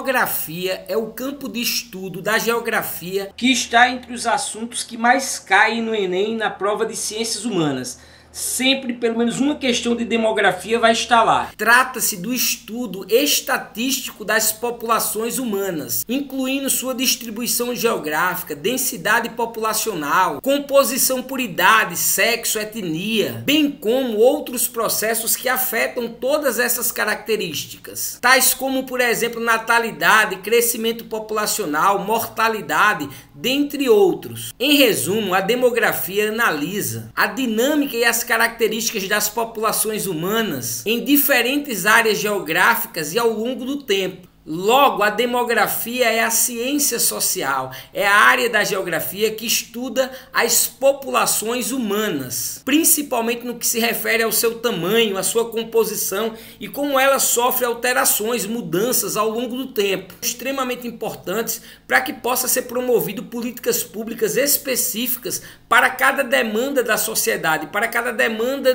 demografia é o campo de estudo da geografia que está entre os assuntos que mais caem no Enem na prova de ciências humanas. Sempre pelo menos uma questão de demografia vai estar lá. Trata-se do estudo estatístico das populações humanas, incluindo sua distribuição geográfica, densidade populacional, composição por idade, sexo, etnia, bem como outros processos que afetam todas essas características, tais como, por exemplo, natalidade, crescimento populacional, mortalidade, dentre outros. Em resumo, a demografia analisa a dinâmica e as características das populações humanas em diferentes áreas geográficas e ao longo do tempo. Logo, a demografia é a ciência social, é a área da geografia que estuda as populações humanas, principalmente no que se refere ao seu tamanho, à sua composição e como ela sofre alterações, mudanças ao longo do tempo, extremamente importantes para que possa ser promovido políticas públicas específicas para cada demanda da sociedade, para cada demanda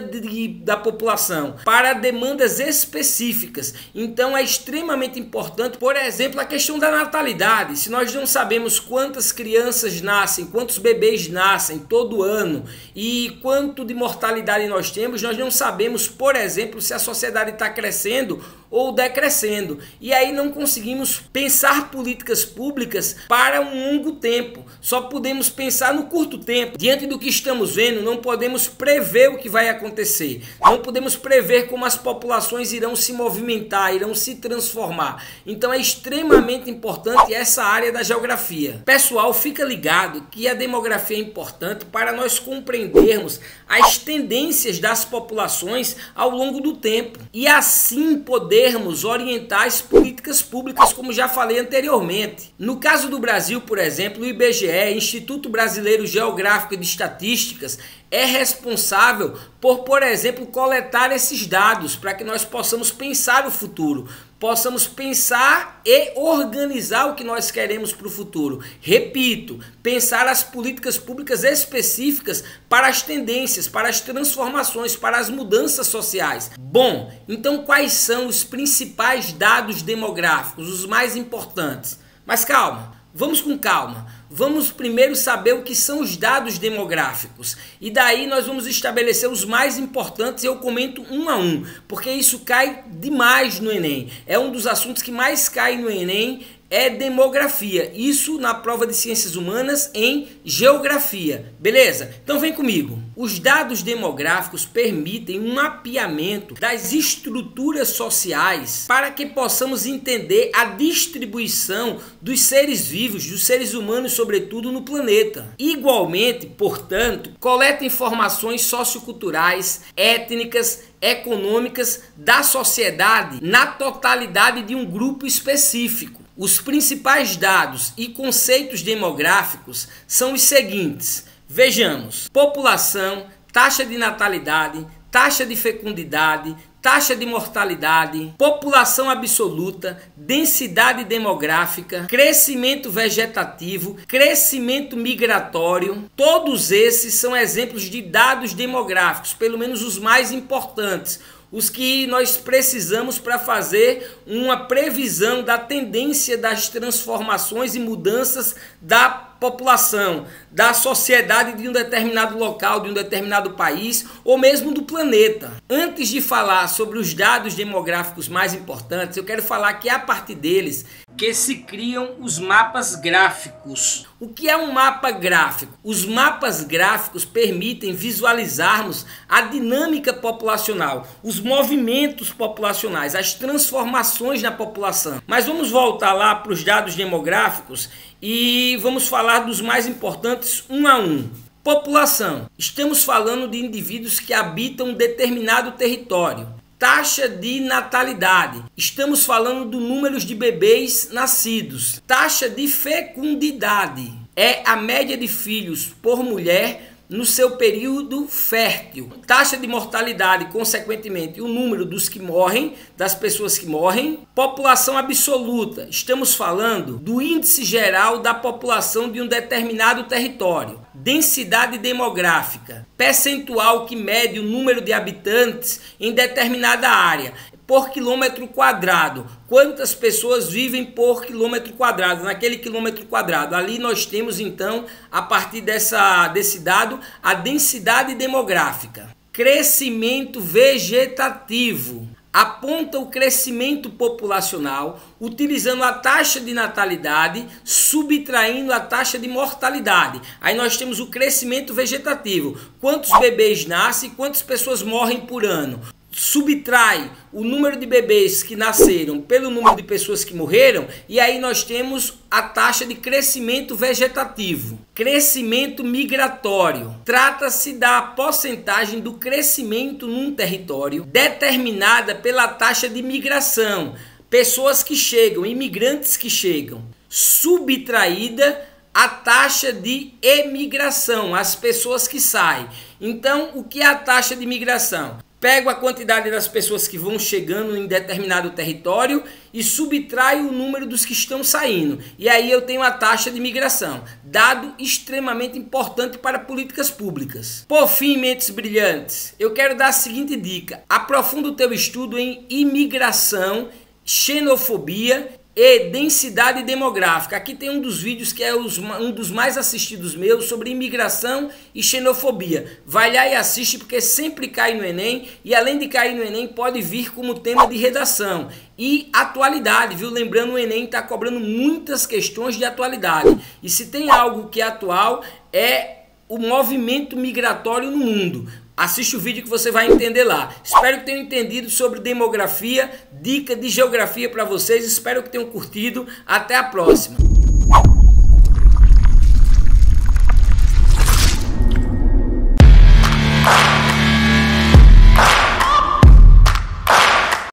da população, para demandas específicas. Então é extremamente importante, por exemplo, a questão da natalidade. Se nós não sabemos quantas crianças nascem, quantos bebês nascem todo ano e quanto de mortalidade nós temos, nós não sabemos, por exemplo, se a sociedade está crescendo ou decrescendo. E aí não conseguimos pensar políticas públicas para um longo tempo. Só podemos pensar no curto tempo. Diante do que estamos vendo, não podemos prever o que vai acontecer. Não podemos prever como as populações irão se movimentar, irão se transformar. Então é extremamente importante essa área da geografia. Pessoal, fica ligado que a demografia é importante para nós compreendermos as tendências das populações ao longo do tempo. E assim podermos orientar as políticas públicas, como já falei anteriormente. No caso do Brasil, por exemplo, o IBGE, Instituto Brasileiro Geográfico e de Estatísticas, é responsável por exemplo, coletar esses dados para que nós possamos pensar o futuro, possamos pensar e organizar o que nós queremos para o futuro. Repito, pensar as políticas públicas específicas para as tendências, para as transformações, para as mudanças sociais. Bom, então quais são os principais dados demográficos, os mais importantes? Mas calma, vamos com calma. Vamos primeiro saber o que são os dados demográficos e daí nós vamos estabelecer os mais importantes e eu comento um a um, porque isso cai demais no Enem. É um dos assuntos que mais cai no Enem, é demografia. Isso na prova de ciências humanas em geografia. Beleza? Então vem comigo. Os dados demográficos permitem um mapeamento das estruturas sociais para que possamos entender a distribuição dos seres vivos, dos seres humanos, sobretudo no planeta. Igualmente, portanto, coleta informações socioculturais, étnicas, econômicas da sociedade na totalidade de um grupo específico. Os principais dados e conceitos demográficos são os seguintes. Vejamos: população, taxa de natalidade, taxa de fecundidade, taxa de mortalidade, população absoluta, densidade demográfica, crescimento vegetativo, crescimento migratório. Todos esses são exemplos de dados demográficos, pelo menos os mais importantes, os que nós precisamos para fazer uma previsão da tendência das transformações e mudanças da população, da sociedade de um determinado local, de um determinado país ou mesmo do planeta. Antes de falar sobre os dados demográficos mais importantes, eu quero falar que é a partir deles que se criam os mapas gráficos. O que é um mapa gráfico? Os mapas gráficos permitem visualizarmos a dinâmica populacional, os movimentos populacionais, as transformações na população. Mas vamos voltar lá para os dados demográficos e vamos falar dos mais importantes um a um. População. Estamos falando de indivíduos que habitam um determinado território. Taxa de natalidade. Estamos falando do número de bebês nascidos. Taxa de fecundidade. É a média de filhos por mulher no seu período fértil. Taxa de mortalidade, consequentemente, o número dos que morrem, das pessoas que morrem. População absoluta. Estamos falando do índice geral da população de um determinado território. Densidade demográfica. Percentual que mede o número de habitantes em determinada área. por quilômetro quadrado. Quantas pessoas vivem por quilômetro quadrado? Naquele quilômetro quadrado. Ali nós temos então, a partir desse dado, a densidade demográfica. Crescimento vegetativo. Aponta o crescimento populacional utilizando a taxa de natalidade, subtraindo a taxa de mortalidade. Aí nós temos o crescimento vegetativo. Quantos bebês nascem, quantas pessoas morrem por ano. Subtrai o número de bebês que nasceram pelo número de pessoas que morreram, e aí nós temos a taxa de crescimento vegetativo. Crescimento migratório. Trata-se da porcentagem do crescimento num território determinada pela taxa de migração. Pessoas que chegam, imigrantes que chegam. Subtraída a taxa de emigração, as pessoas que saem. Então, o que é a taxa de migração? Pego a quantidade das pessoas que vão chegando em determinado território e subtraio o número dos que estão saindo. E aí eu tenho a taxa de migração, dado extremamente importante para políticas públicas. Por fim, mentes brilhantes, eu quero dar a seguinte dica. Aprofunda o teu estudo em imigração, xenofobia e densidade demográfica. Aqui tem um dos vídeos que é um dos mais assistidos meus sobre imigração e xenofobia. Vai lá e assiste, porque sempre cai no Enem, e além de cair no Enem pode vir como tema de redação. E atualidade, viu? Lembrando, o Enem está cobrando muitas questões de atualidade. E se tem algo que é atual, é o movimento migratório no mundo. Assiste o vídeo que você vai entender lá. Espero que tenham entendido sobre demografia, dica de geografia para vocês. Espero que tenham curtido. Até a próxima.